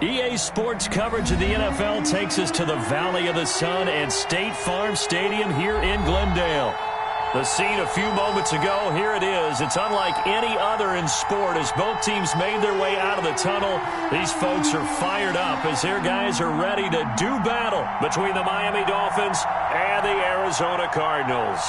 EA Sports coverage of the NFL takes us to the Valley of the Sun and State Farm Stadium here in Glendale. The scene a few moments ago, here it is. It's unlike any other in sport as both teams made their way out of the tunnel. These folks are fired up as their guys are ready to do battle between the Miami Dolphins and the Arizona Cardinals.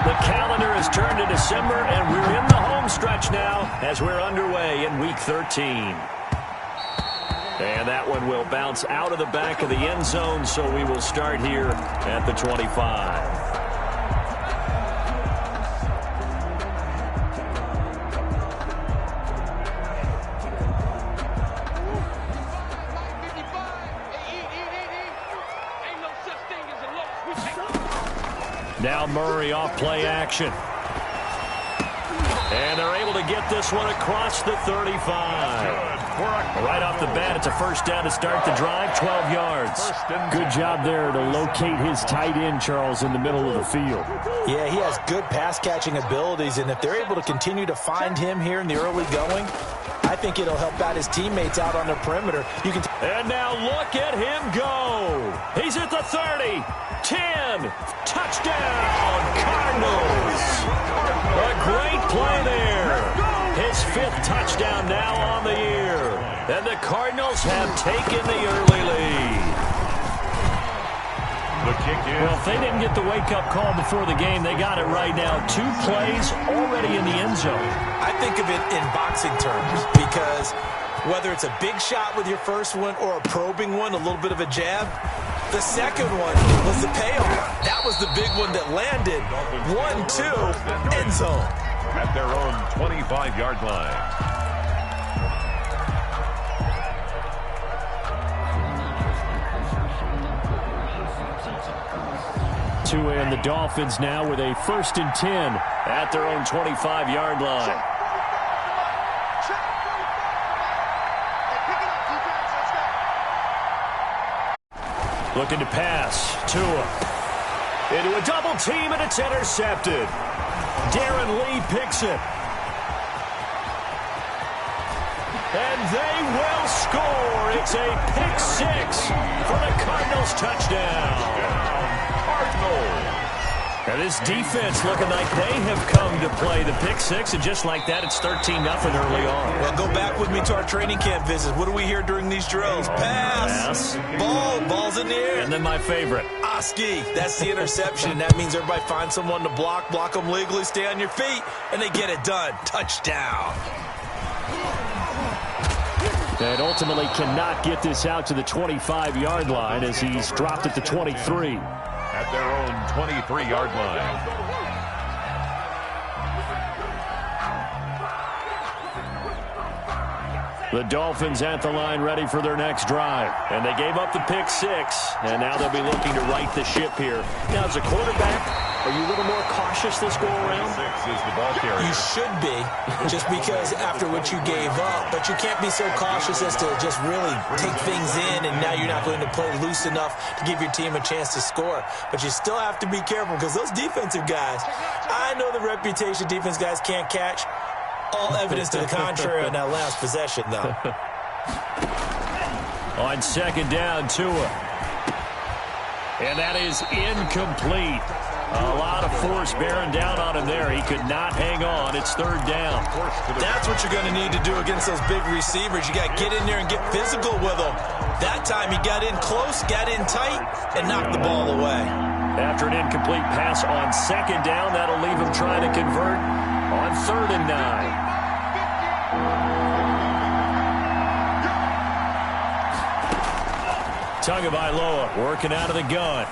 The calendar has turned to December, and we're in the home stretch now as we're underway in Week 13. And that one will bounce out of the back of the end zone, so we will start here at the 25. Now Murray off play action. And they're able to get this one across the 35. Right off the bat, it's a first down to start the drive, 12 yards. Good job there to locate his tight end, Charles, in the middle of the field. Yeah, he has good pass-catching abilities, and if they're able to continue to find him here in the early going, I think it'll help out his teammates out on the perimeter. And now look at him go. He's at the 30, 10, touchdown, Cardinals. A great play there. His 5th touchdown now on the year. And the Cardinals have taken the early lead. The kick is. Well, if they didn't get the wake-up call before the game, they got it right now. 2 plays already in the end zone. I think of it in boxing terms because whether it's a big shot with your first one or a probing one, a little bit of a jab, the second one was the payoff. That was the big one that landed. 1-2, end zone. At their own 25-yard line. Tua and the Dolphins now with a 1st and 10 at their own 25-yard line. Looking to pass. Tua into a double team, and it's intercepted. Darren Lee picks it. And they will score. It's a pick 6 for the Cardinals touchdown. Cardinals. And this defense looking like they have come to play the pick 6, and just like that, it's 13-0 early on. Well, go back with me to our training camp visit. What do we hear during these drills? Pass. Ball's in the air. And then my favorite. Oski, that's the interception. That means everybody finds someone to block them legally, stay on your feet, and they get it done. Touchdown. And ultimately cannot get this out to the 25-yard line as he's dropped at the 23. At their own 23-yard line. The Dolphins at the line ready for their next drive. And they gave up the pick 6, and now they'll be looking to right the ship here. Now, as a quarterback, are you a little more cautious this go-around? 6 is the ball carrier. You should be, just because after what you gave up. But you can't be so cautious as to just really take things in, and now you're not going to play loose enough to give your team a chance to score. But you still have to be careful because those defensive guys, I know the reputation defense guys can't catch. All evidence to the contrary on that last possession, though. On 2nd down, Tua. And that is incomplete. A lot of force bearing down on him there. He could not hang on. It's 3rd down. That's what you're going to need to do against those big receivers. You got to get in there and get physical with them. That time he got in close, got in tight, and knocked the ball away. After an incomplete pass on 2nd down, that'll leave him trying to convert on 3rd and 9. Tagovailoa working out of the gun.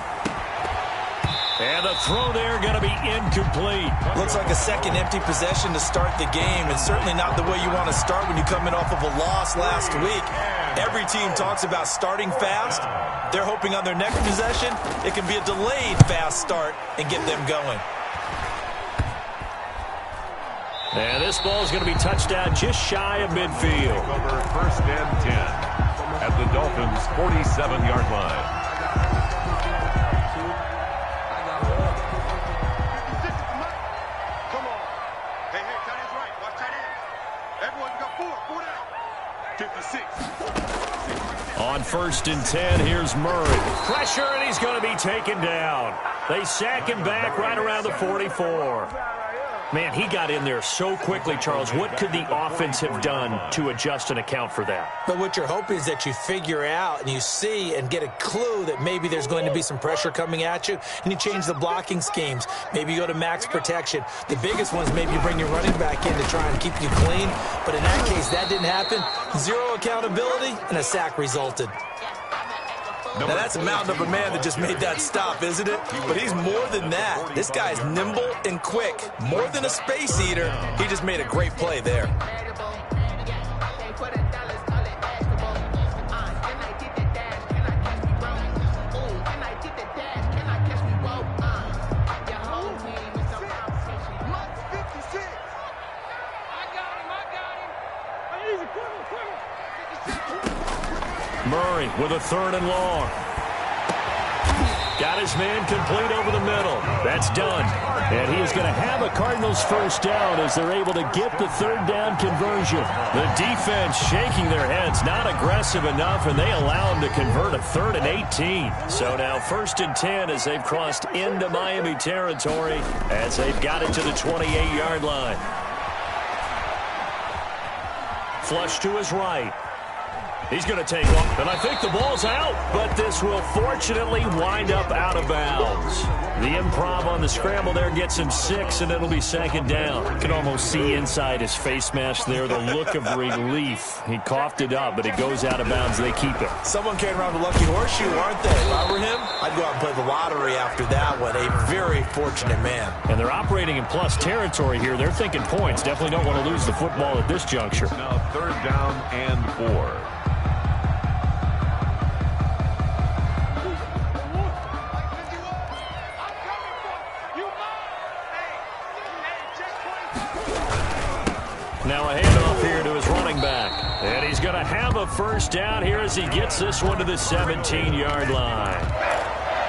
And the throw there going to be incomplete. Looks like a second empty possession to start the game, and certainly not the way you want to start when you come in off of a loss last week. Every team talks about starting fast. They're hoping on their next possession it can be a delayed fast start and get them going. And this ball is going to be touched down just shy of midfield. Over 1st and 10 at the Dolphins' 47-yard line. On 1st and 10, here's Murray. Pressure, and he's going to be taken down. They sack him back right around the 44. Man, he got in there so quickly, Charles. What could the offense have done to adjust and account for that? But what you're hoping is that you figure out and you see and get a clue that maybe there's going to be some pressure coming at you, and you change the blocking schemes. Maybe you go to max protection. The biggest one is maybe you bring your running back in to try and keep you clean. But in that case, that didn't happen. Zero accountability, and a sack resulted. Now, that's a mountain of a man that just made that stop, isn't it? But he's more than that. This guy's nimble and quick. More than a space eater, he just made a great play there. Murray with a 3rd and long. Got his man complete over the middle. That's done. And he is going to have a Cardinals first down as they're able to get the 3rd down conversion. The defense shaking their heads, not aggressive enough, and they allow him to convert a 3rd and 18. So now 1st and 10 as they've crossed into Miami territory as they've got it to the 28-yard line. Flush to his right. He's going to take off, and I think the ball's out, but this will fortunately wind up out of bounds. The improv on the scramble there gets him 6, and it'll be 2nd down. You can almost see inside his face mask there the look of relief. He coughed it up, but it goes out of bounds. They keep it. Someone came around the lucky horseshoe, aren't they? If I were him, I'd go out and play the lottery after that one. A very fortunate man. And they're operating in plus territory here. They're thinking points. Definitely don't want to lose the football at this juncture. Now 3rd down and 4. Now a handoff here to his running back. And he's going to have a first down here as he gets this one to the 17-yard line.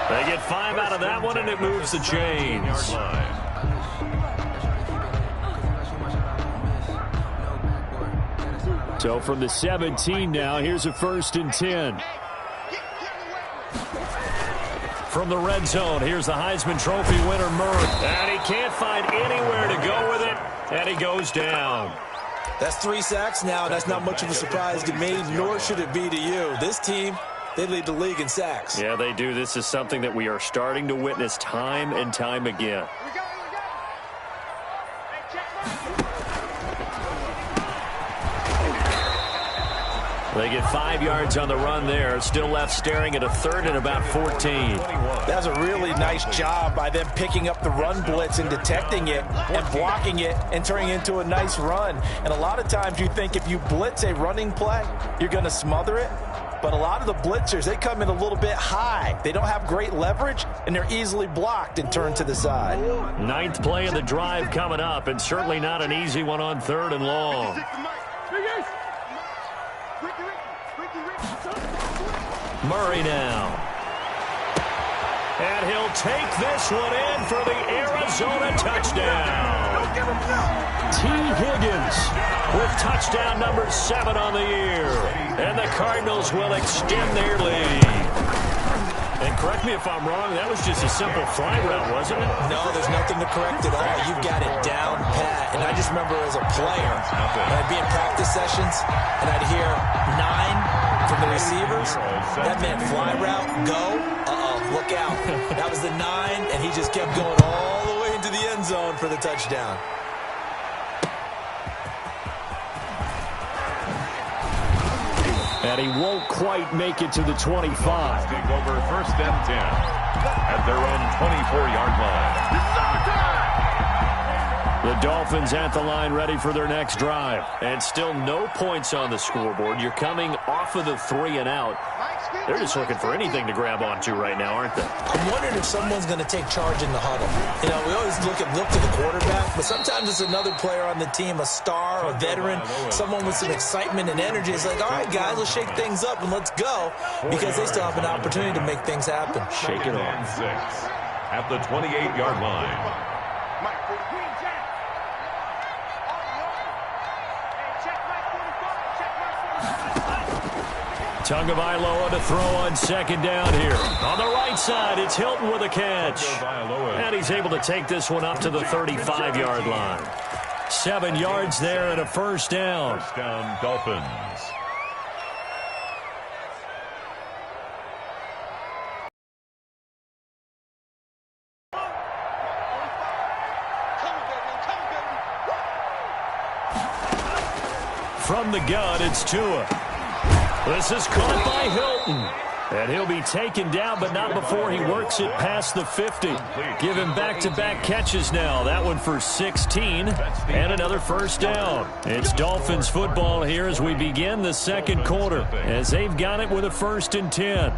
They get 5 out of that one, and it moves the chains. So from the 17 now, here's a 1st and 10. From the red zone, here's the Heisman Trophy winner, Murray. And he can't find anywhere to go with it, and he goes down. That's 3 sacks now. That's not much of a surprise to me, nor should it be to you. This team, they lead the league in sacks. Yeah, they do. This is something that we are starting to witness time and time again. They get 5 yards on the run there. Still left staring at a 3rd and about 14. That's a really nice job by them picking up the run blitz and detecting it and blocking it and turning it into a nice run. And a lot of times you think if you blitz a running play, you're going to smother it. But a lot of the blitzers, they come in a little bit high. They don't have great leverage, and they're easily blocked and turned to the side. 9th play of the drive coming up, and certainly not an easy one on 3rd and long. Murray now. And he'll take this one in for the Arizona touchdown. T. Higgins with touchdown number 7 on the year. And the Cardinals will extend their lead. And correct me if I'm wrong, that was just a simple fly route, wasn't it? No, there's nothing to correct at all. You've got it down pat. And I just remember as a player, when I'd be in practice sessions, and I'd hear 9 from the receivers. That meant fly route, go, look out. That was the 9, and he just kept going all the way into the end zone for the touchdown. And he won't quite make it to the 25. Take over 1st and 10 at their own 24-yard line. The Dolphins at the line ready for their next drive. And still no points on the scoreboard. You're coming off of the 3 and out. They're just looking for anything to grab onto right now, aren't they? I'm wondering if someone's going to take charge in the huddle. You know, we always look to the quarterback, but sometimes it's another player on the team, a star, a veteran, someone with some excitement and energy. It's like, all right, guys, let's shake things up and let's go, because they still have an opportunity to make things happen. Shake it off. 6 at the 28-yard line. Tagovailoa to throw on second down here. On the right side, it's Hilton with a catch. And he's able to take this one up to the 35-yard line. 7 yards there and a first down. First down, Dolphins. From the gun, it's Tua. This is caught by Hilton. And he'll be taken down, but not before he works it past the 50. Give him back-to-back catches now. That one for 16 and another first down. It's Dolphins football here as we begin the second quarter, as they've got it with a 1st and 10.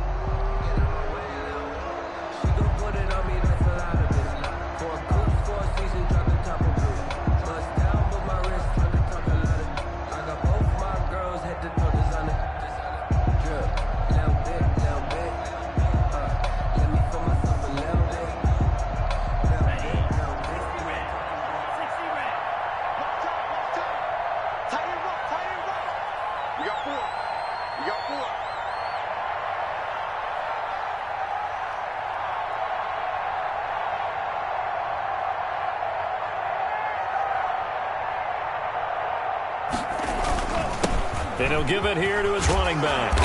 And he'll give it here to his running back.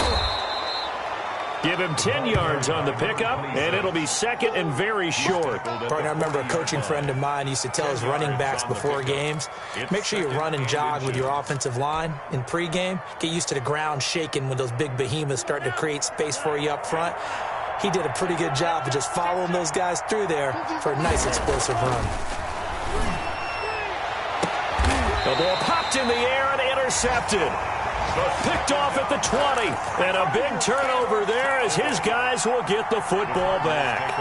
Give him 10 yards on the pickup, and it'll be second and very short. Partner, I remember a coaching friend of mine used to tell his running backs before games, make sure you run and jog with your offensive line in pregame. Get used to the ground shaking when those big behemoths start to create space for you up front. He did a pretty good job of just following those guys through there for a nice explosive run. The ball popped in the air and intercepted. Picked off at the 20. And a big turnover there as his guys will get the football back.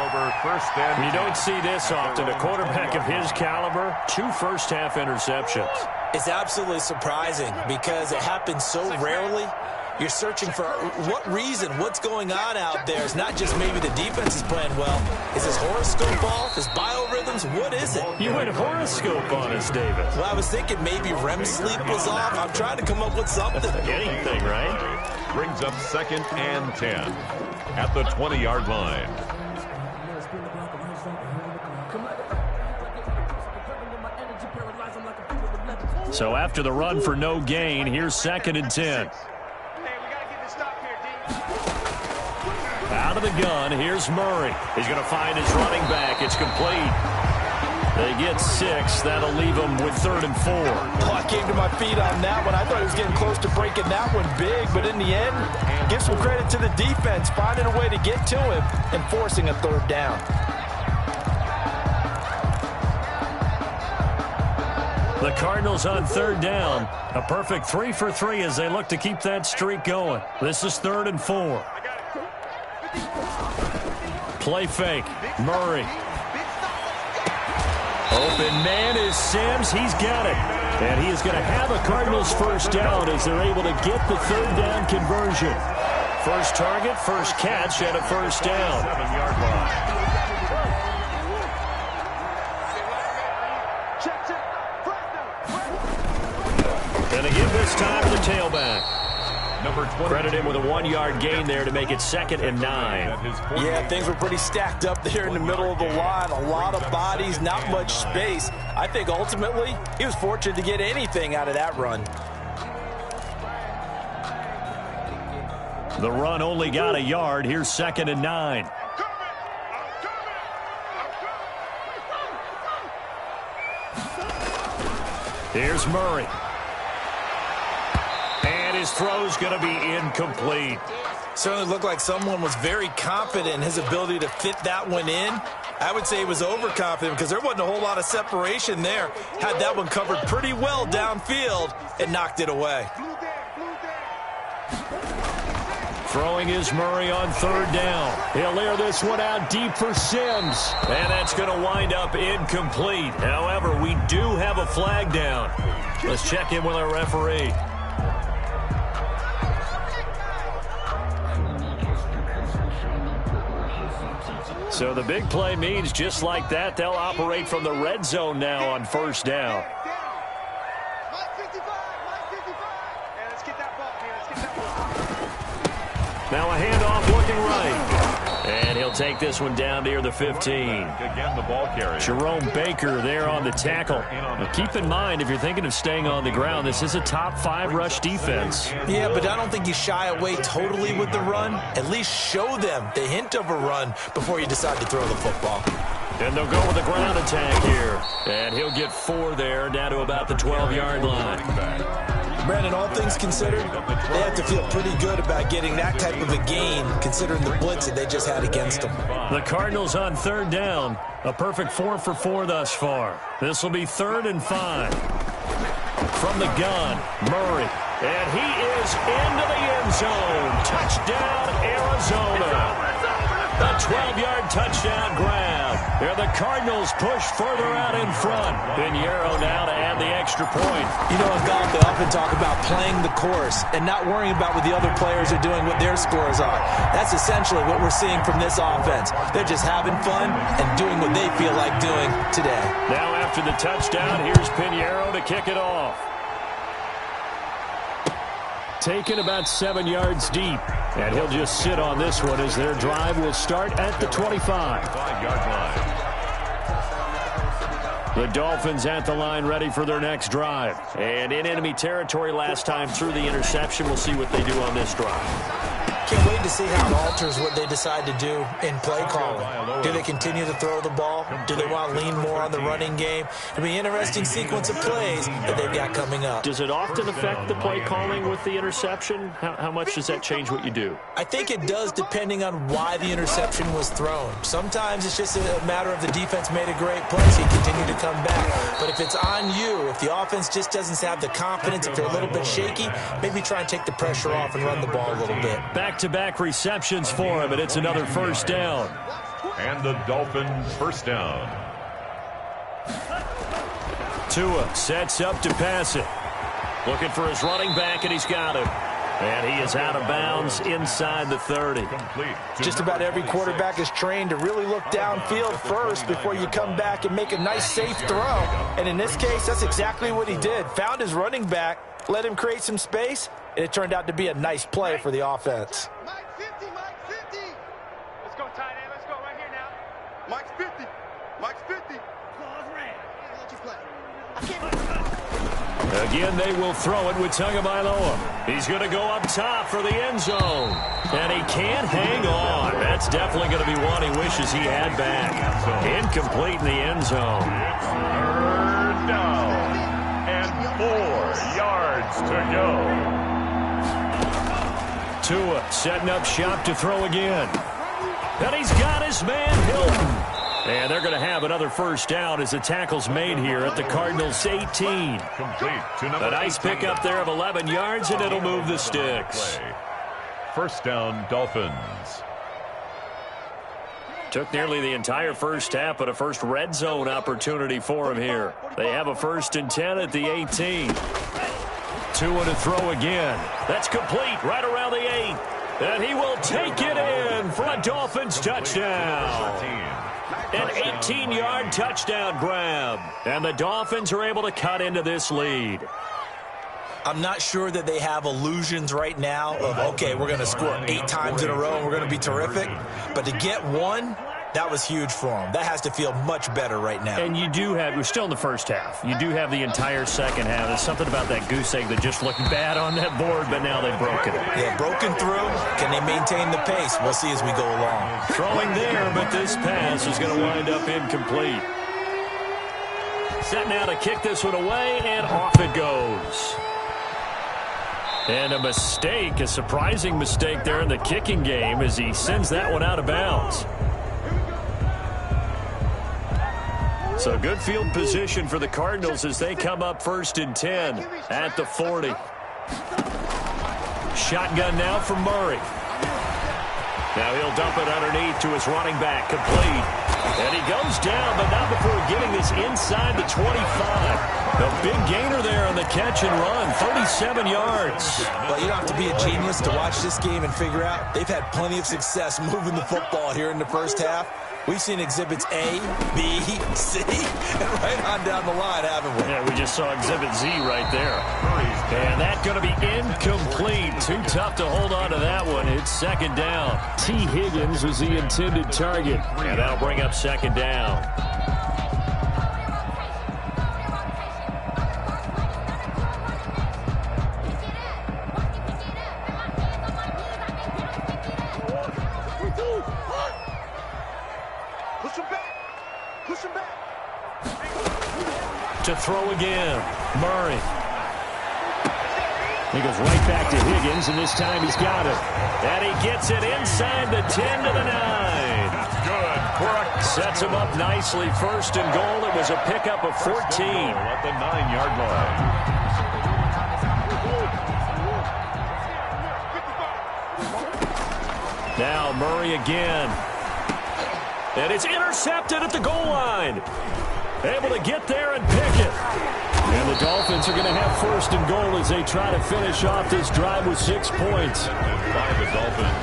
You don't see this often. A quarterback of his caliber, 2 first-half interceptions. It's absolutely surprising because it happens so rarely. You're searching for what reason, what's going on out there. It's not just maybe the defense is playing well. Is his horoscope off? His biorhythms? What is it? You went horoscope on us, David. Well, I was thinking maybe REM sleep was off. I'm trying to come up with something. Anything, right? Brings up 2nd and 10 at the 20-yard line. So after the run for no gain, here's 2nd and 10. Out of the gun, here's Murray. He's going to find his running back. It's complete. They get 6. That'll leave them with 3rd and 4. Oh, I came to my feet on that one. I thought he was getting close to breaking that one big, but in the end, give some credit to the defense, finding a way to get to him and forcing a 3rd down. The Cardinals on 3rd down. A perfect 3 for 3 as they look to keep that streak going. This is 3rd and 4. Play fake. Murray. Open man is Sims. He's got it. And he is going to have a Cardinals first down as they're able to get the 3rd down conversion. First target, first catch, and a first down. 7-yard line. And again this time to the tailback. Credit him with a 1-yard gain there to make it 2nd and 9. Yeah, things were pretty stacked up there in the middle of the line. A lot of bodies, not much space. I think ultimately he was fortunate to get anything out of that run. The run only got a yard. Here's 2nd and 9. Here's Murray. And his throw's going to be incomplete. Certainly looked like someone was very confident in his ability to fit that one in. I would say he was overconfident because there wasn't a whole lot of separation there. Had that one covered pretty well downfield and knocked it away. Throwing is Murray on 3rd down. He'll air this one out deep for Sims. And that's going to wind up incomplete. However, we do have a flag down. Let's check in with our referee. So the big play means just like that, they'll operate from the red zone now on 1st down. Now a handoff looking right. And he'll take this one down near the 15. Again, the ball carrier. Jerome Baker there on the tackle. Now keep in mind, if you're thinking of staying on the ground, this is a top 5 rush defense. Yeah, but I don't think you shy away totally with the run. At least show them the hint of a run before you decide to throw the football. And they'll go with a ground attack here. And he'll get 4 there, down to about the 12-yard line. Brandon, all things considered, they have to feel pretty good about getting that type of a gain, considering the blitz that they just had against them. The Cardinals on 3rd down. A perfect 4 for 4 thus far. This will be 3rd and 5. From the gun, Murray. And he is into the end zone. Touchdown, Arizona. A 12-yard touchdown grab. There the Cardinals push further out in front. Pinheiro now to add the extra point. You know, in golf, they often talk about playing the course and not worrying about what the other players are doing, what their scores are. That's essentially what we're seeing from this offense. They're just having fun and doing what they feel like doing today. Now after the touchdown, here's Pinheiro to kick it off. Taken about 7 yards deep. And he'll just sit on this one as their drive will start at the 25. 5-yard line. The Dolphins at the line ready for their next drive. And in enemy territory last time through the interception. We'll see what they do on this drive. Can't wait to see how it alters what they decide to do in play calling. Do they continue to throw the ball? Do they want to lean more on the running game? It'll be an interesting sequence of plays that they've got coming up. Does it often affect the play calling with the interception? How much does that change what you do? I think it does, depending on why the interception was thrown. Sometimes it's just a matter of the defense made a great play, so you continue to come back. But if it's on you, if the offense just doesn't have the confidence, if they're a little bit shaky, maybe try and take the pressure off and run the ball a little bit. Back-to-back receptions for him, and it's another 1st down. And the Dolphins 1st down. Tua sets up to pass it. Looking for his running back, and he's got him. And he is out of bounds inside the 30. Complete. Just about every quarterback is trained to really look downfield first before you come back and make a nice, safe throw. And in this case, that's exactly what he did. Found his running back, let him create some space, and it turned out to be a nice play for the offense. Mike 50, Mike 50. Let's go, tight end. Let's go right here now. Mike's 50. Mike's 50. Claws ran. Let you play. Again, they will throw it with Tagovailoa. He's going to go up top for the end zone. And he can't hang on. That's definitely going to be one he wishes he had back. Incomplete in the end zone. It's 3rd down. And 4 yards to go. Tua setting up shop to throw again. And he's got his man, Hilton. And they're going to have another 1st down as the tackle's made here at the Cardinals' 18. Complete to number A nice 18. pickup there of 11 yards, and it'll move the sticks. 1st down, Dolphins. Took nearly the entire 1st half, but a first red zone opportunity for him here. They have a 1st and 10 at the 18. Tua to throw again. That's complete right around the 8. And he will take it in for a Dolphins touchdown. An 18-yard touchdown grab. And the Dolphins are able to cut into this lead. I'm not sure that they have illusions right now of, okay, we're going to score 8 times in a row and we're going to be terrific. But to get one, that was huge for them. That has to feel much better right now. And you do have, we're still in the 1st half. You do have the entire 2nd half. There's something about that goose egg that just looked bad on that board, but now they've broken it. Yeah, broken through. Can they maintain the pace? We'll see as we go along. Throwing there, but this pass is going to wind up incomplete. Set now to kick this one away, and off it goes. And a mistake, a surprising mistake there in the kicking game as he sends that one out of bounds. So good field position for the Cardinals as they come up 1st and 10 at the 40. Shotgun now for Murray. Now he'll dump it underneath to his running back, complete. And he goes down, but not before getting this inside the 25. A big gainer there on the catch and run, 37 yards. Well, you don't have to be a genius to watch this game and figure out they've had plenty of success moving the football here in the 1st half. We've seen exhibits A, B, C, and right on down the line, haven't we? Yeah, we just saw exhibit Z right there. And that's going to be incomplete. Too tough to hold on to that one. It's second down. T. Higgins was the intended target. And that'll bring up second down. To throw again, Murray. He goes right back to Higgins, and this time he's got it. And he gets it inside the 10 to the 9. Good work. Sets him up nicely. First and goal. It was a pickup of 14. At the 9-yard line. Now Murray again. And it's intercepted at the goal line. Able to get there and pick it. And the Dolphins are going to have first and goal as they try to finish off this drive with 6 points. By the Dolphins.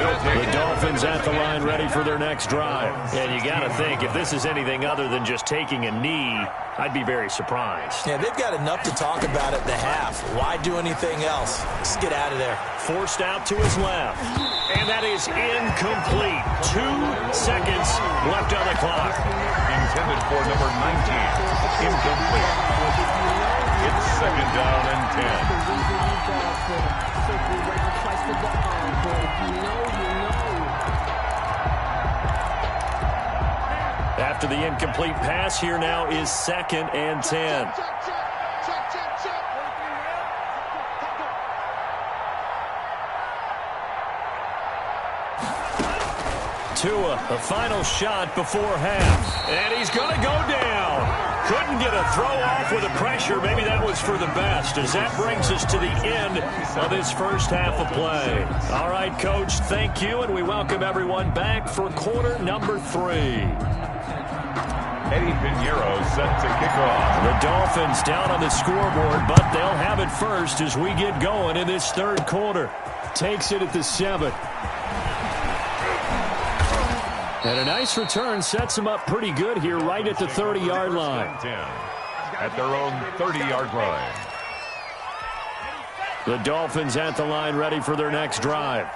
The Dolphins at the line ready for their next drive. And you got to think, if this is anything other than just taking a knee, I'd be very surprised. Yeah, they've got enough to talk about at the half. Why do anything else? Just get out of there. Forced out to his left. And that is incomplete. 2 seconds left on the clock. Intended for number 19. Incomplete. It's second down and 10. After the incomplete pass, here now is second and 10. Tua, a final shot before half. And he's going to go down. Couldn't get a throw off with the pressure. Maybe that was for the best, as that brings us to the end of this first half of play. All right, Coach, thank you, and we welcome everyone back for quarter number 3. Eddie Pinheiro set to kick off. The Dolphins down on the scoreboard, but they'll have it first as we get going in this third quarter. Takes it at the 7. And a nice return sets them up pretty good here right at the 30-yard line. At their own 30-yard line. The Dolphins at the line ready for their next drive.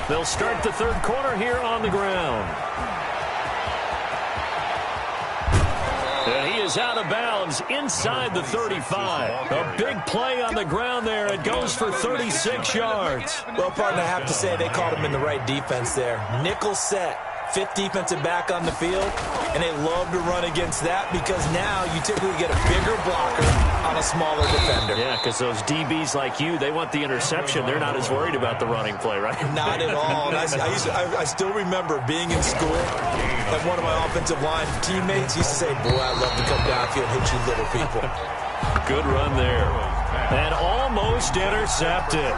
They'll start the third quarter here on the ground. And he is out of bounds inside the 35. A big play on the ground there. It goes for 36 yards. Well, partner, I have to say they called him in the right defense there. Nickel set. 5th defensive back on the field, and they love to run against that because now you typically get a bigger blocker on a smaller defender. Yeah, because those DBs like you, they want the interception. They're not as worried about the running play, right? Not at all. And I still remember being in school, and one of my offensive line teammates used to say, boy, I'd love to come downfield and hit you little people. Good run there. And almost intercepted.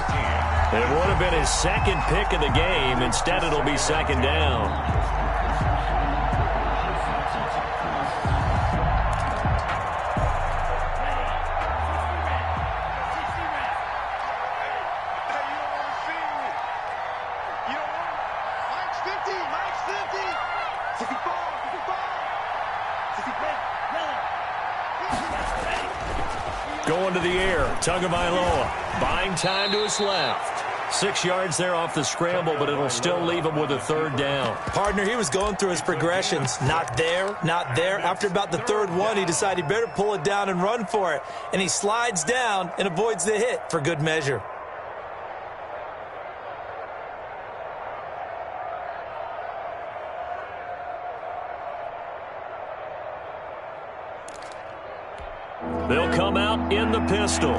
It would have been his second pick of the game. Instead, it'll be second down. Going to the air, Tagovailoa, buying time to his left. 6 yards there off the scramble, but it'll still leave him with a third down. Partner, he was going through his progressions. Not there, not there. After about the third one, he decided he better pull it down and run for it. And he slides down and avoids the hit for good measure. They'll come out in the pistol.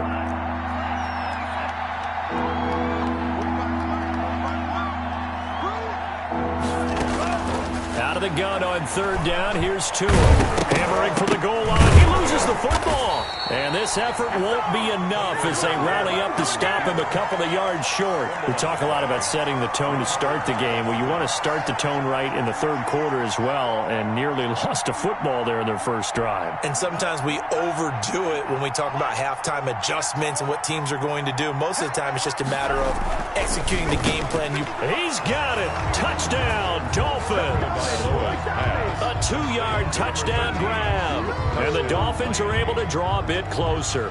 Out of the gun on third down. Here's Tua. And Covering from the goal line. He loses the football. And this effort won't be enough as they rally up to stop him a couple of yards short. We talk a lot about setting the tone to start the game. Well, you want to start the tone right in the third quarter as well, and nearly lost a football there in their first drive. And sometimes we overdo it when we talk about halftime adjustments and what teams are going to do. Most of the time, it's just a matter of executing the game plan. He's got it. Touchdown, Dolphins. A 2-yard touchdown grab. And the Dolphins are able to draw a bit closer.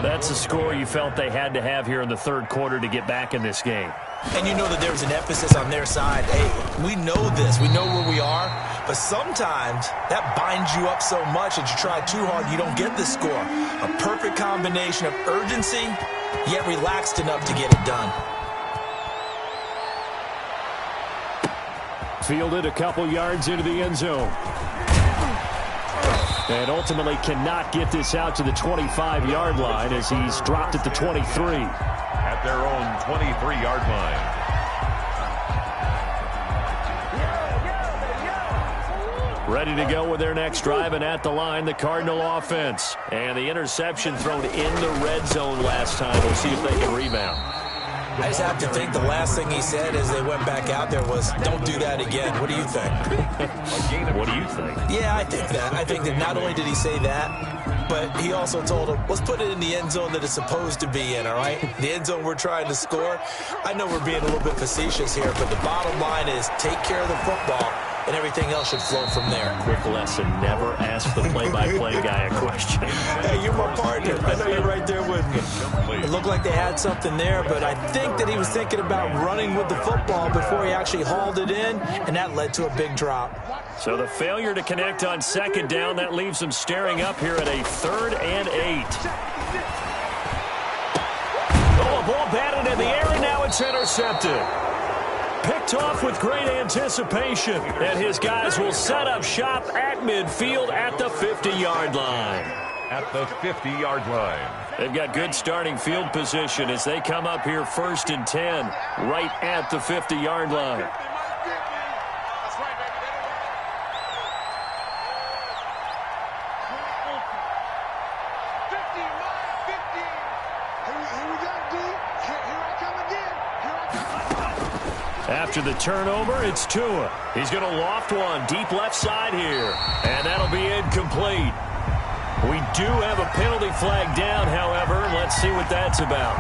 That's a score you felt they had to have here in the third quarter to get back in this game. And you know that there was an emphasis on their side. Hey, we know this. We know where we are. But sometimes that binds you up so much that you try too hard, you don't get the score. A perfect combination of urgency, yet relaxed enough to get it done. Fielded a couple yards into the end zone. And ultimately cannot get this out to the 25-yard line as he's dropped at the 23. At their own 23-yard line. Ready to go with their next drive, and at the line, the Cardinal offense. And the interception thrown in the red zone last time. We'll see if they can rebound. I just have to think the last thing he said as they went back out there was, don't do that again. What do you think? What do you think? Yeah, I think that. I think that not only did he say that, but he also told him, let's put it in the end zone that it's supposed to be in, all right? The end zone we're trying to score. I know we're being a little bit facetious here, but the bottom line is take care of the football, and everything else should flow from there. Quick lesson, never ask the play-by-play guy a question. Hey, you're my partner. I know you're right there with me. It looked like they had something there, but I think that he was thinking about running with the football before he actually hauled it in, and that led to a big drop. So the failure to connect on second down, that leaves them staring up here at a 3rd and 8. Oh, a ball batted in the air, and now it's intercepted. Picked off with great anticipation, and his guys will set up shop at midfield at the 50-yard line. At the 50-yard line. They've got good starting field position as they come up here 1st and 10, right at the 50-yard line. After the turnover, it's Tua. He's going to loft one deep left side here, and that'll be incomplete. We do have a penalty flag down, however. Let's see what that's about.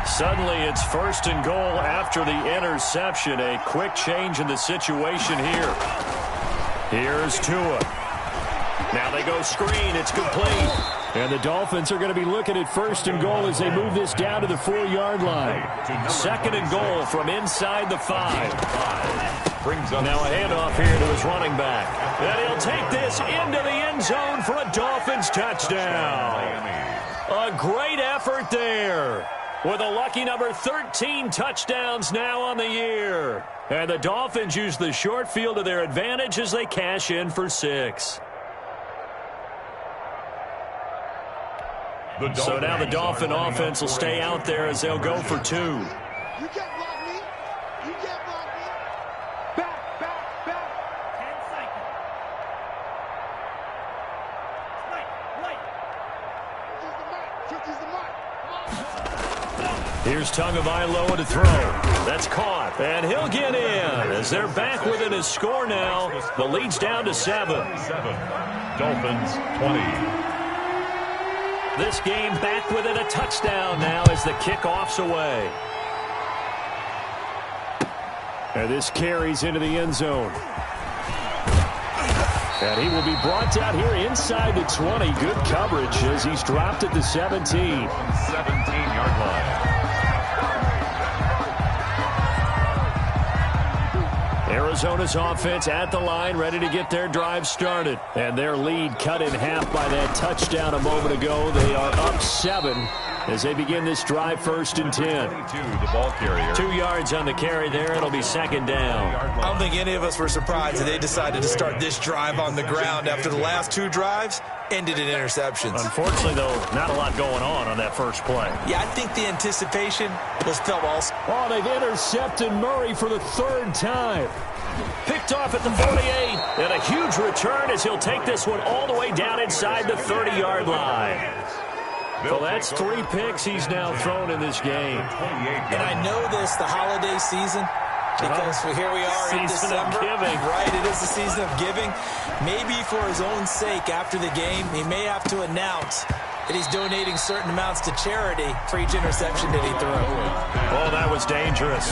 Suddenly, it's 1st and goal after the interception. A quick change in the situation here. Here's Tua. Now they go screen. It's complete. And the Dolphins are going to be looking at 1st and goal as they move this down to the 4-yard line. 2nd and goal from inside the 5. Now a handoff here to his running back. And he'll take this into the end zone for a Dolphins touchdown. A great effort there. With a lucky number 13 touchdowns now on the year. And the Dolphins use the short field to their advantage as they cash in for 6. So now the Dolphin offense will stay out there as they'll go for 2. You can't block me. You can't block me. Back, back, back. 10 seconds. 50's the mark. Here's Tagovailoa to throw. That's caught. And he'll get in as they're back within his score now. The lead's down to 7. Dolphins 20. This game back within a touchdown now as the kickoff's away. And this carries into the end zone. And he will be brought down here inside the 20. Good coverage as he's dropped at the 17. 17-yard line. Arizona's offense at the line, ready to get their drive started. And their lead cut in half by that touchdown a moment ago. They are up 7 as they begin this drive 1st and 10. 22, the ball carrier. 2 yards on the carry there. It'll be 2nd down. I don't think any of us were surprised that they decided to start this drive on the ground after the last 2 drives ended in interceptions. Unfortunately, though, not a lot going on that first play. Yeah, I think the anticipation was felt also. Oh, they've intercepted Murray for the 3rd time. Picked off at the 48. And a huge return as he'll take this one all the way down inside the 30-yard line. Well, that's 3 picks he's now thrown in this game. And I know this, the holiday season, because here we are in December. Season of giving. Right, it is the season of giving. Maybe for his own sake after the game, he may have to announce that he's donating certain amounts to charity for each interception that he threw. Oh, that was dangerous.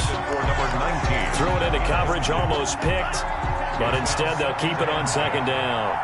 Threw it into coverage, almost picked, but instead they'll keep it on second down.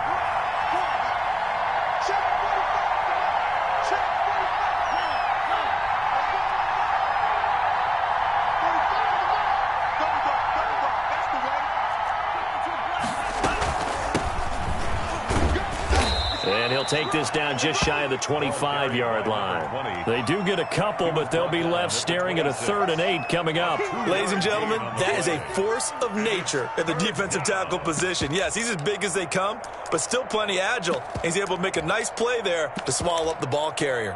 Take this down just shy of the 25-yard line. They do get a couple, but they'll be left staring at a 3rd and 8 coming up. Ladies and gentlemen, that is a force of nature at the defensive tackle position. Yes, he's as big as they come, but still plenty agile. He's able to make a nice play there to swallow up the ball carrier.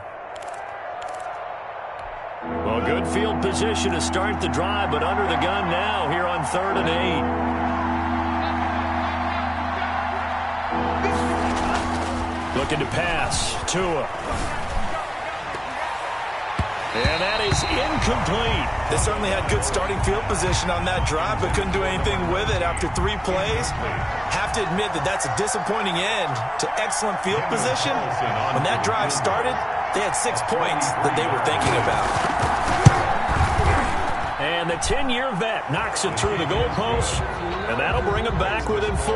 Well, good field position to start the drive, but under the gun now here on 3rd and 8. Looking to pass. Tua. And that is incomplete. They certainly had good starting field position on that drive, but couldn't do anything with it after 3 plays. Have to admit that that's a disappointing end to excellent field position. When that drive started, they had 6 points that they were thinking about. And the 10-year vet knocks it through the goalpost, and that'll bring him back within 4.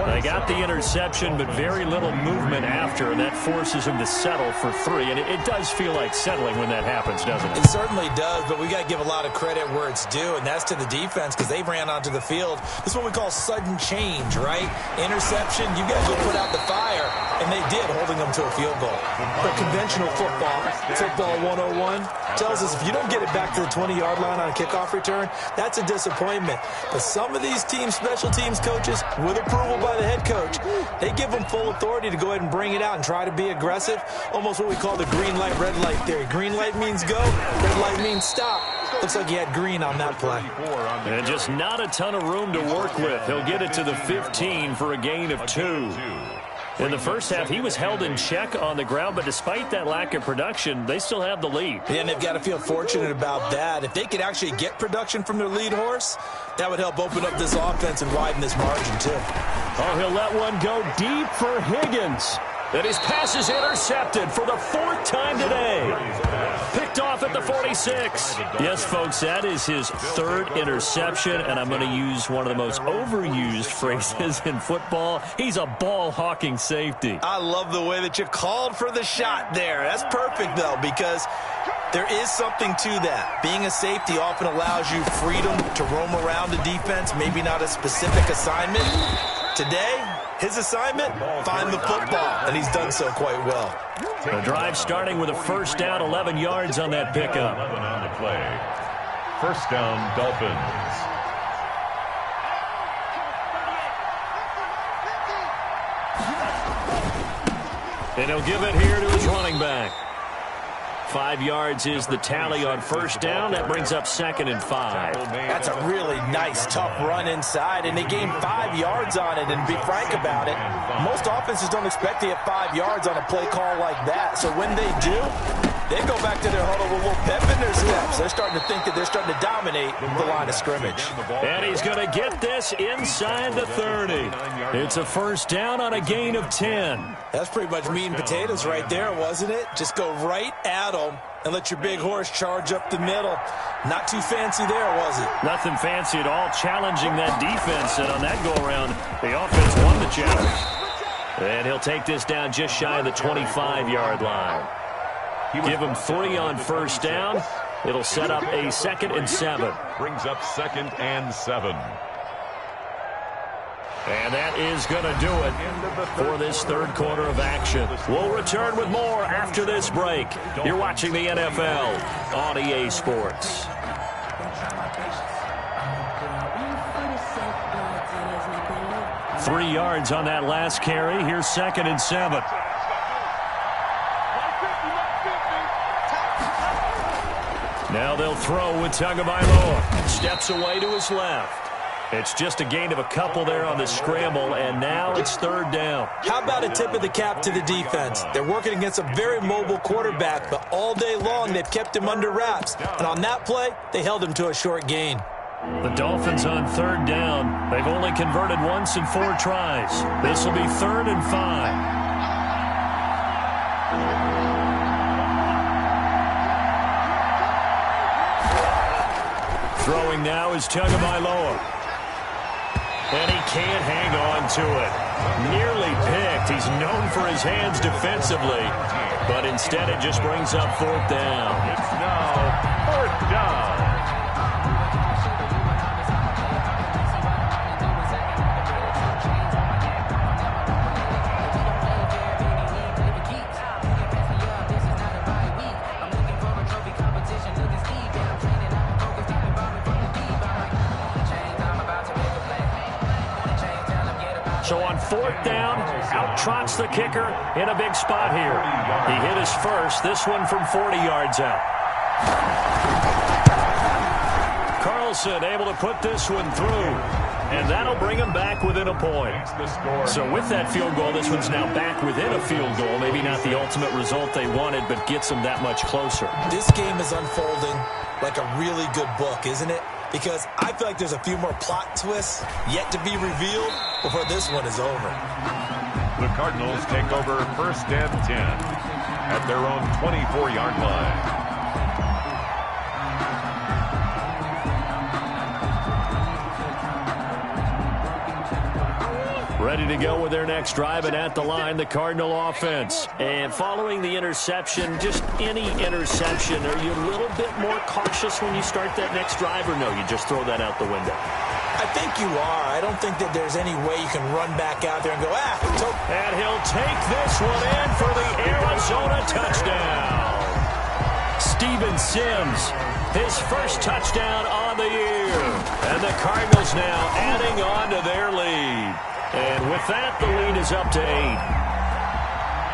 They got the interception, but very little movement after, and that forces him to settle for 3. And it does feel like settling when that happens, doesn't it? It certainly does, but we got to give a lot of credit where it's due, and that's to the defense because they ran onto the field. This is what we call sudden change, right? Interception, you got to go put out the fire, and they did, holding them to a field goal. But conventional football 101, tells us if you don't get it back to the 20-yard line on a kickoff return, that's a disappointment. But some of these teams, special teams coaches, with approval by the head coach, they give them full authority to go ahead and bring it out and try to be aggressive. Almost what we call the green light, red light theory. Green light means go, red light means stop. Looks like he had green on that play. And just not a ton of room to work with. He'll get it to the 15 for a gain of 2. In the first half, he was held in check on the ground, but despite that lack of production, they still have the lead. Yeah, and they've got to feel fortunate about that. If they could actually get production from their lead horse, that would help open up this offense and widen this margin, too. Oh, he'll let one go deep for Higgins. And his pass is intercepted for the 4th time today. Picked off at the 46. Yes, folks, that is his 3rd interception, and I'm going to use one of the most overused phrases in football. He's a ball-hawking safety. I love the way that you called for the shot there. That's perfect, though, because there is something to that. Being a safety often allows you freedom to roam around the defense, maybe not a specific assignment. Today, his assignment, find the football, and he's done so quite well. The drive starting with a 1st down, 11 yards on that pickup. 11 on the play. 1st down, Dolphins. And he'll give it here to his running back. 5 yards is the tally on 1st down. That brings up 2nd and 5. That's a really nice, tough run inside, and they gained 5 yards on it. And to be frank about it, most offenses don't expect to get 5 yards on a play call like that. So when they do, they go back to their huddle with a little pep in their steps. They're starting to think that they're starting to dominate the line of scrimmage. And he's going to get this inside the 30. It's a 1st down on a gain of 10. That's pretty much meat and potatoes right there, wasn't it? Just go right at them and let your big horse charge up the middle. Not too fancy there, was it? Nothing fancy at all, challenging that defense. And on that go-around, the offense won the challenge. And he'll take this down just shy of the 25-yard line. Give him 3 on 1st down. It'll set up a 2nd and 7. Brings up 2nd and 7. And that is going to do it for this 3rd quarter of action. We'll return with more after this break. You're watching the NFL on EA Sports. Three yards on that last carry. Here's 2nd and 7. Now they'll throw with Tagovailoa. Steps away to his left. It's just a gain of a couple there on the scramble, and now it's third down. How about a tip of the cap to the defense? They're working against a very mobile quarterback, but all day long they've kept him under wraps. And on that play, they held him to a short gain. The Dolphins on third down. They've only converted once in 4 tries. This will be 3rd and 5. Throwing now is Tagovailoa. And he can't hang on to it. Nearly picked. He's known for his hands defensively. But instead it just brings up 4th down. It's now 4th down. So on 4th down, out trots the kicker in a big spot here. He hit his first, this one from 40 yards out. Carlson able to put this one through, and that'll bring him back within a point. So with that field goal, this one's now back within a field goal. Maybe not the ultimate result they wanted, but gets them that much closer. This game is unfolding like a really good book, isn't it? Because I feel like there's a few more plot twists yet to be revealed before this one is over. The Cardinals take over 1st and 10 at their own 24-yard line. Ready to go with their next drive, and at the line, the Cardinal offense. And following the interception, just any interception, are you a little bit more cautious when you start that next drive, or no, you just throw that out the window? I think you are. I don't think that there's any way you can run back out there and go, And he'll take this one in for the Arizona touchdown. Steven Sims, his first touchdown on the year. And the Cardinals now adding on to their lead. And with that, the lead is up to 8.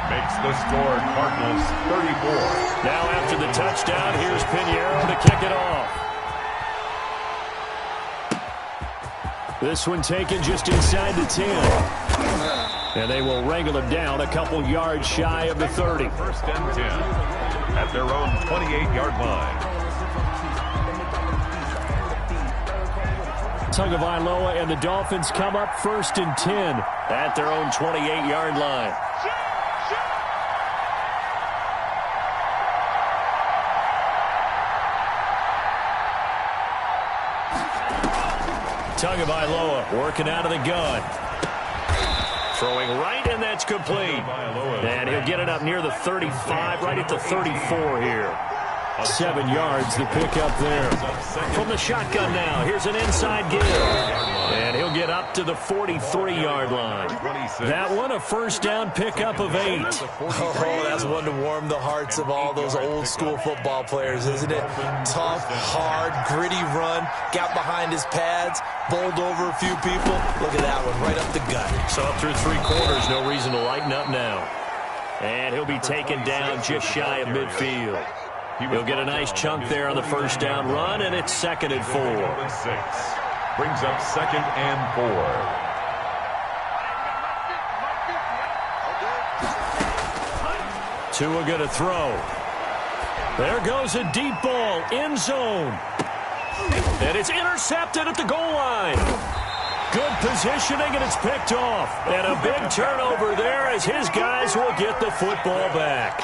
Makes the score Cardinals 34. Now after the touchdown, here's Pinheiro to kick it off. This one taken just inside the 10. And they will wrangle him down a couple yards shy of the 30. 1st and 10 at their own 28-yard line. Tagovailoa and the Dolphins come up 1st and 10 at their own 28-yard line. Tagovailoa working out of the gun. Throwing right, and that's complete. And he'll get it up near the 35, right at the 34 here. 7 yards, the pickup there. From the shotgun now, here's an inside give. And he'll get up to the 43-yard line. That one, a 1st down pickup of 8. Oh, that's one to warm the hearts of all those old-school football players, isn't it? Tough, hard, gritty run, got behind his pads, bowled over a few people. Look at that one, right up the gut. So up through 3 quarters, no reason to lighten up now. And he'll be taken down just shy of midfield. He'll get a nice chunk there on the 1st down run, and it's 2nd and 4. Brings up 2nd and 4. Tua going to throw. There goes a deep ball, end zone. And it's intercepted at the goal line. Good positioning, and it's picked off. And a big turnover there as his guys will get the football back.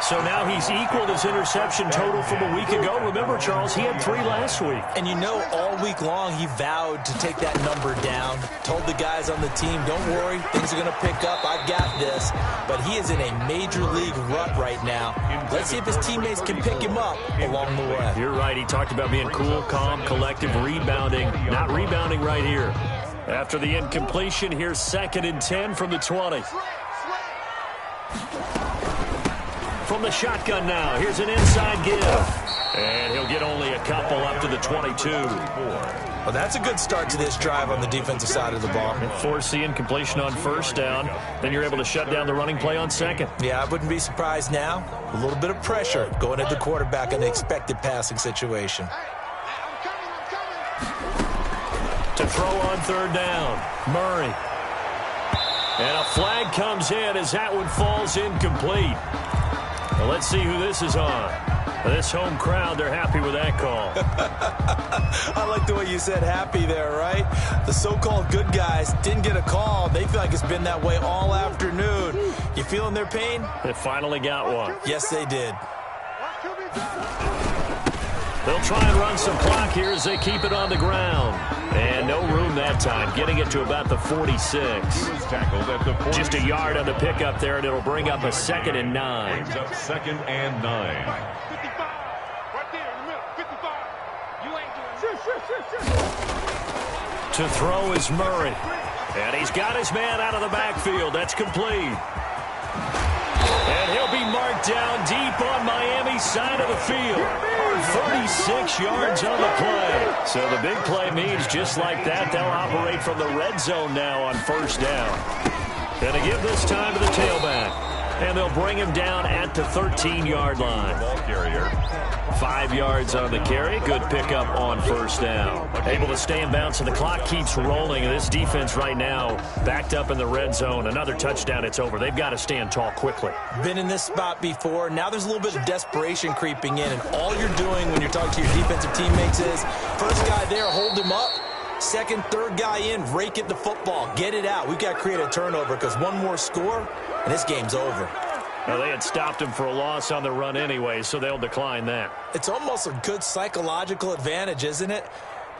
So now he's equaled his interception total from a week ago. Remember, Charles, he had 3 last week. And you know, all week long he vowed to take that number down. Told the guys on the team, don't worry, things are going to pick up. I've got this. But he is in a major league rut right now. Let's see if his teammates can pick him up along the way. You're right. He talked about being cool, calm, collective, rebounding. Not rebounding right here. After the incompletion, here's 2nd and 10 from the 20. From the shotgun now, here's an inside give. And he'll get only a couple up to the 22. Well, that's a good start to this drive on the defensive side of the ball. And force the incompletion on 1st down. Then you're able to shut down the running play on 2nd. Yeah, I wouldn't be surprised now. A little bit of pressure going at the quarterback in the expected passing situation. To throw on third down. Murray. And a flag comes in as that one falls incomplete. Well, let's see who this is on. This home crowd, they're happy with that call. I like the way you said happy there, right? The so-called good guys didn't get a call. They feel like it's been that way all afternoon. You feeling their pain? They finally got one. Yes, they did. They'll try and run some clock here as they keep it on the ground. And no room that time, getting it to about the 46. Just a yard on the pickup there, and it'll bring up a 2nd and 9. Brings up 2nd and 9. 55. Right there in the middle. 55. You ain't doing this. To throw is Murray. And he's got his man out of the backfield. That's complete. And he'll be marked down deep on Miami's side of the field. 36 yards on the play. So the big play means just like that, they'll operate from the red zone now on first down. And to give this time to the tailback. And they'll bring him down at the 13-yard line. Ball carrier. 5 yards on the carry. Good pickup on first down. Able to stay in bounds, and the clock keeps rolling. This defense right now backed up in the red zone. Another touchdown, it's over. They've got to stand tall quickly. Been in this spot before. Now there's a little bit of desperation creeping in, and all you're doing when you're talking to your defensive teammates is, first guy there, hold him up. Second, third guy in, rake at the football. Get it out. We've got to create a turnover because one more score, and this game's over. Well, they had stopped him for a loss on the run anyway, so they'll decline that. It's almost a good psychological advantage, isn't it?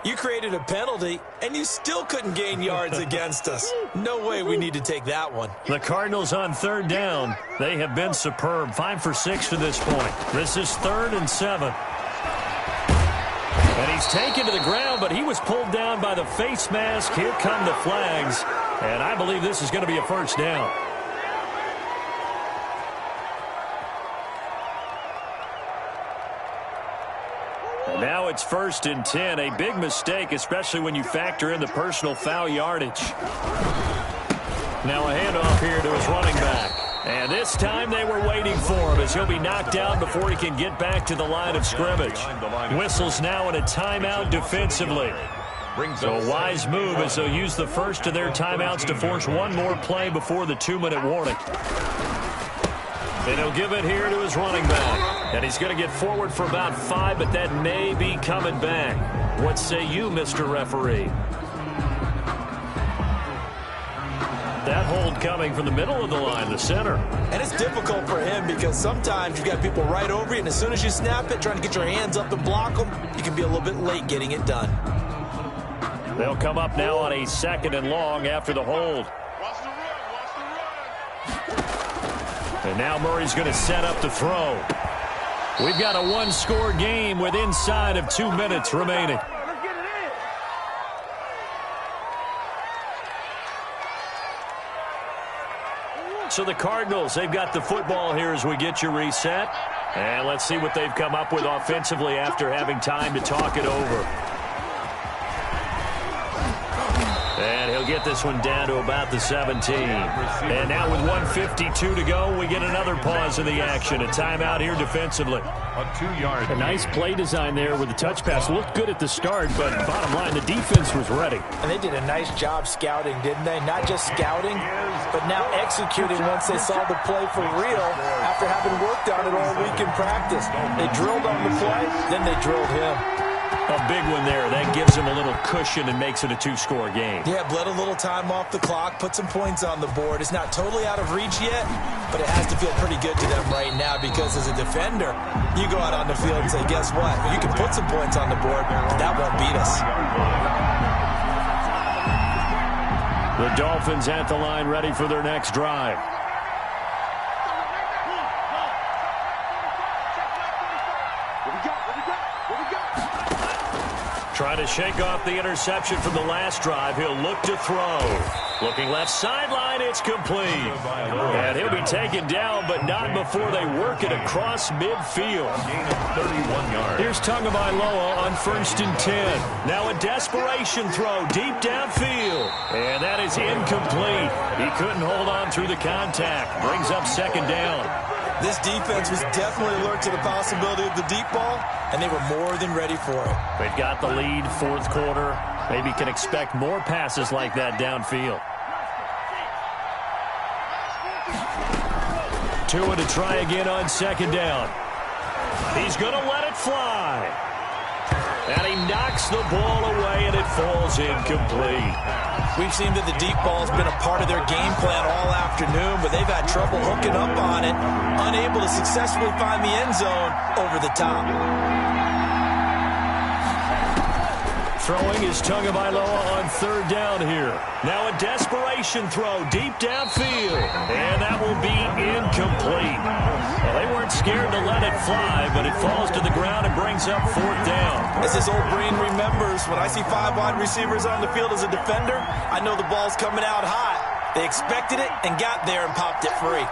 You created a penalty, and you still couldn't gain yards against us. No way we need to take that one. The Cardinals on third down. They have been superb. 5 for 6 to this point. This is 3rd and 7. And he's taken to the ground, but he was pulled down by the face mask. Here come the flags. And I believe this is going to be a first down. Now it's 1st and 10. A big mistake, especially when you factor in the personal foul yardage. Now a handoff here to his running back. And this time they were waiting for him as he'll be knocked down before he can get back to the line of scrimmage. Whistles now in a timeout defensively. So a wise move as they'll use the first of their timeouts to force one more play before the 2-minute warning. And he'll give it here to his running back. And he's going to get forward for about 5, but that may be coming back. What say you, Mr. Referee? That hold coming from the middle of the line, the center. And it's difficult for him because sometimes you've got people right over you, and as soon as you snap it, trying to get your hands up and block them, you can be a little bit late getting it done. They'll come up now on a 2nd and long after the hold. Watch the run. Watch the run. And now Murray's going to set up the throw. We've got a one-score game with inside of 2 minutes remaining. Let's get it in. So the Cardinals, they've got the football here as we get you reset. And let's see what they've come up with offensively after having time to talk it over. And he'll get this one down to about the 17. And now with 1:52 to go, we get another pause in the action. A timeout here defensively. A 2-yard. A nice play design there with the touch pass. Looked good at the start, but bottom line, the defense was ready. And they did a nice job scouting, didn't they? Not just scouting, but now executing once they saw the play for real after having worked on it all week in practice. They drilled on the play, then they drilled him. A big one there. That gives him a little cushion and makes it a 2-score game. Yeah, bled a little time off the clock, put some points on the board. It's not totally out of reach yet, but it has to feel pretty good to them right now because as a defender, you go out on the field and say, guess what? You can put some points on the board, but that won't beat us. The Dolphins at the line ready for their next drive. Trying to shake off the interception from the last drive. He'll look to throw. Looking left sideline, it's complete. And he'll be taken down, but not before they work it across midfield. 31 yards. Here's Tagovailoa on 1st and 10. Now a desperation throw deep downfield. And that is incomplete. He couldn't hold on through the contact. Brings up 2nd down. This defense was definitely alert to the possibility of the deep ball, and they were more than ready for it. They've got the lead, 4th quarter. Maybe can expect more passes like that downfield. Tua to try again on second down. He's going to let it fly. And he knocks the ball away, and it falls incomplete. We've seen that the deep ball has been a part of their game plan all afternoon, but they've had trouble hooking up on it, unable to successfully find the end zone over the top. Throwing is Tagovailoa on third down here. Now a desperation throw deep downfield. And that will be incomplete. Well, they weren't scared to let it fly, but it falls to the ground and brings up fourth down. As his old brain remembers, when I see 5 wide receivers on the field as a defender, I know the ball's coming out hot. They expected it and got there and popped it free.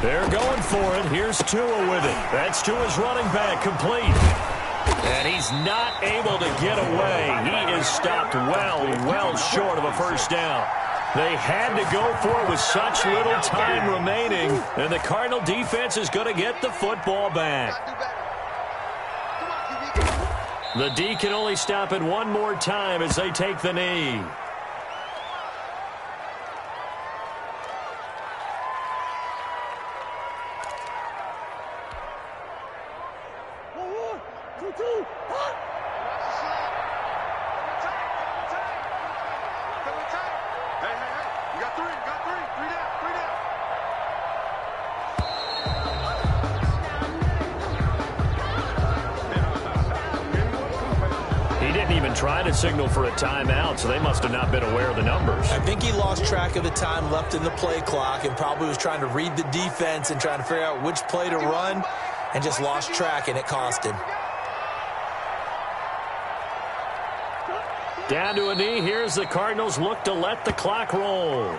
They're going for it. Here's Tua with it. That's Tua's running back, complete. And he's not able to get away. He is stopped well short of a first down. They had to go for it with such little time remaining. And the Cardinal defense is going to get the football back. The D can only stop it one more time as they take the knee. Trying to signal for a timeout, so they must have not been aware of the numbers. I think he lost track of the time left in the play clock and probably was trying to read the defense and trying to figure out which play to run and just lost track, and it cost him. Down to a knee. Here's the Cardinals look to let the clock roll.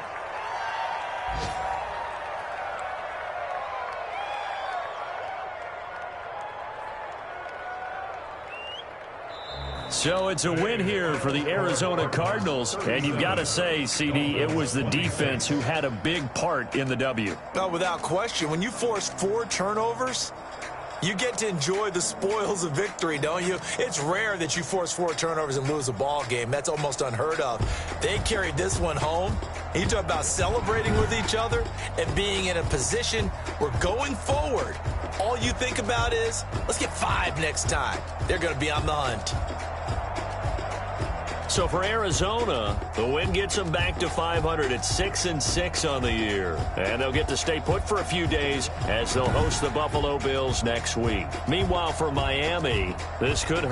So it's a win here for the Arizona Cardinals. And you've got to say, CD, it was the defense who had a big part in the W. No, without question. When you force 4 turnovers, you get to enjoy the spoils of victory, don't you? It's rare that you force 4 turnovers and lose a ball game. That's almost unheard of. They carried this one home. You talk about celebrating with each other and being in a position where going forward, all you think about is, let's get 5 next time. They're going to be on the hunt. So for Arizona, the win gets them back to 500 at 6-6 on the year. And they'll get to stay put for a few days as they'll host the Buffalo Bills next week. Meanwhile, for Miami, this could hurt.